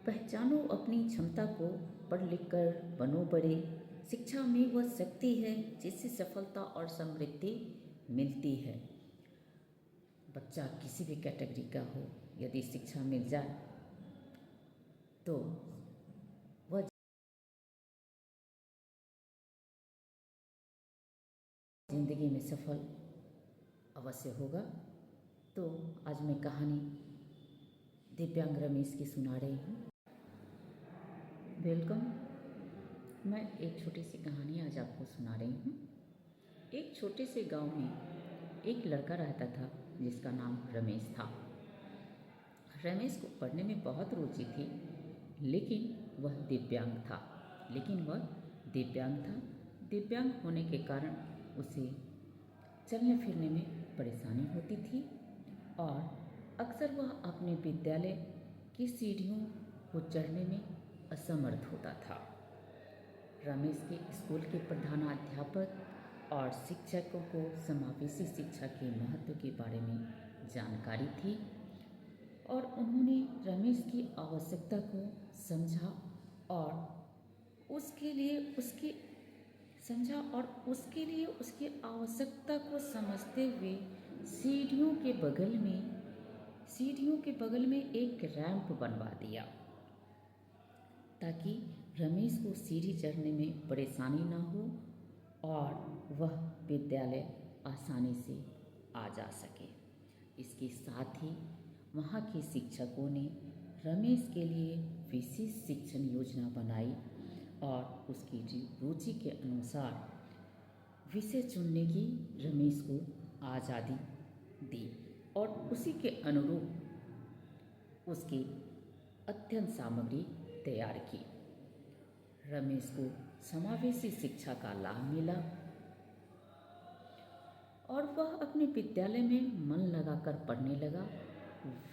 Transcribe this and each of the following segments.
पहचानो अपनी क्षमता को, पढ़ लिख कर बनो बड़े। शिक्षा में वह शक्ति है जिससे सफलता और समृद्धि मिलती है। बच्चा किसी भी कैटेगरी का हो, यदि शिक्षा मिल जाए तो वह जिंदगी में सफल अवश्य होगा। तो आज मैं कहानी दिव्यांग रमेश की सुना रही हूँ। वेलकम। मैं एक छोटी सी कहानी आज आपको सुना रही हूँ। एक छोटे से गांव में एक लड़का रहता था जिसका नाम रमेश था। रमेश को पढ़ने में बहुत रुचि थी, लेकिन वह दिव्यांग था। दिव्यांग होने के कारण उसे चलने फिरने में परेशानी होती थी और अक्सर वह अपने विद्यालय की सीढ़ियों को चढ़ने में असमर्थ होता था। रमेश के स्कूल के प्रधानाध्यापक और शिक्षकों को समावेशी शिक्षा के महत्व के बारे में जानकारी थी और उन्होंने रमेश की आवश्यकता को समझा और उसके लिए उसकी आवश्यकता को समझते हुए सीढ़ियों के बगल में एक रैंप बनवा दिया ताकि रमेश को सीढ़ी चढ़ने में परेशानी न हो और वह विद्यालय आसानी से आ जा सके। इसके साथ ही वहाँ के शिक्षकों ने रमेश के लिए विशेष शिक्षण योजना बनाई और उसकी रुचि के अनुसार विषय चुनने की रमेश को आज़ादी दी और उसी के अनुरूप उसकी अध्ययन सामग्री तैयार की। रमेश को समावेशी शिक्षा का लाभ मिला और वह अपने विद्यालय में मन लगाकर पढ़ने लगा।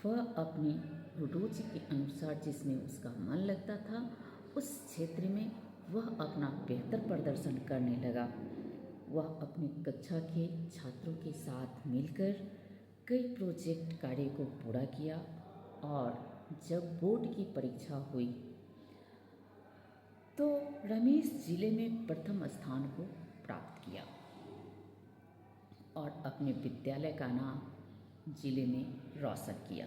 वह अपनी रुचि के अनुसार जिसमें उसका मन लगता था उस क्षेत्र में वह अपना बेहतर प्रदर्शन करने लगा। वह अपनी कक्षा के छात्रों के साथ मिलकर कई प्रोजेक्ट कार्य को पूरा किया और जब बोर्ड की परीक्षा हुई तो रमेश जिले में प्रथम स्थान को प्राप्त किया और अपने विद्यालय का नाम जिले में रोशन किया।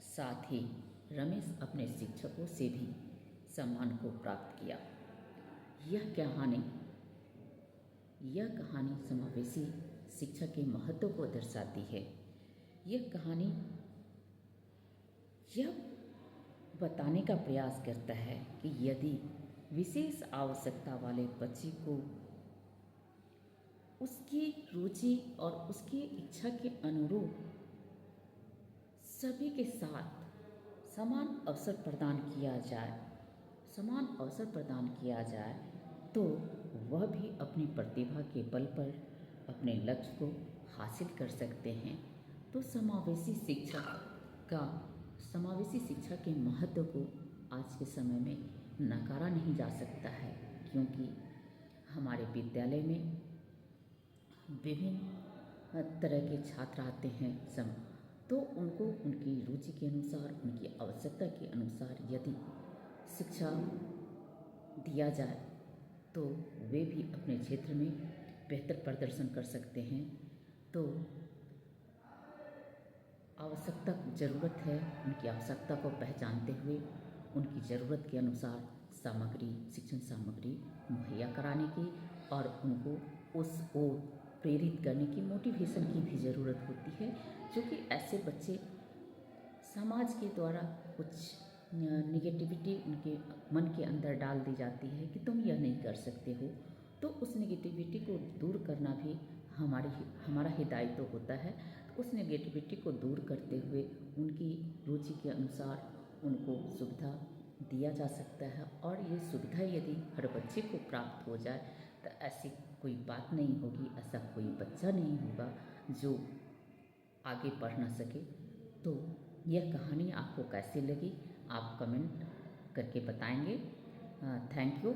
साथ ही रमेश अपने शिक्षकों से भी सम्मान को प्राप्त किया। यह कहानी समावेशी शिक्षा के महत्व को दर्शाती है। यह कहानी यह बताने का प्रयास करता है कि यदि विशेष आवश्यकता वाले बच्चे को उसकी रुचि और उसकी इच्छा के अनुरूप सभी के साथ समान अवसर प्रदान किया जाए तो वह भी अपनी प्रतिभा के बल पर अपने लक्ष्य को हासिल कर सकते हैं। तो समावेशी शिक्षा के महत्व को आज के समय में नकारा नहीं जा सकता है, क्योंकि हमारे विद्यालय में विभिन्न तरह के छात्र आते हैं तो उनको उनकी रुचि के अनुसार, उनकी आवश्यकता के अनुसार यदि शिक्षा दिया जाए तो वे भी अपने क्षेत्र में बेहतर प्रदर्शन कर सकते हैं। तो ज़रूरत है उनकी आवश्यकता को पहचानते हुए उनकी ज़रूरत के अनुसार शिक्षण सामग्री मुहैया कराने की और उनको उस ओर प्रेरित करने की, मोटिवेशन की भी ज़रूरत होती है, क्योंकि ऐसे बच्चे समाज के द्वारा कुछ निगेटिविटी उनके मन के अंदर डाल दी जाती है कि तुम यह नहीं कर सकते हो। तो उस निगेटिविटी को दूर करना भी हमारा ही दायित्व होता है। तो उस निगेटिविटी को दूर करते हुए उनकी रुचि के अनुसार उनको सुविधा दिया जा सकता है और ये सुविधा यदि हर बच्चे को प्राप्त हो जाए तो ऐसी कोई बात नहीं होगी, ऐसा कोई बच्चा नहीं होगा जो आगे पढ़ ना सके। तो यह कहानी आपको कैसी लगी आप कमेंट करके बताएंगे। Thank you.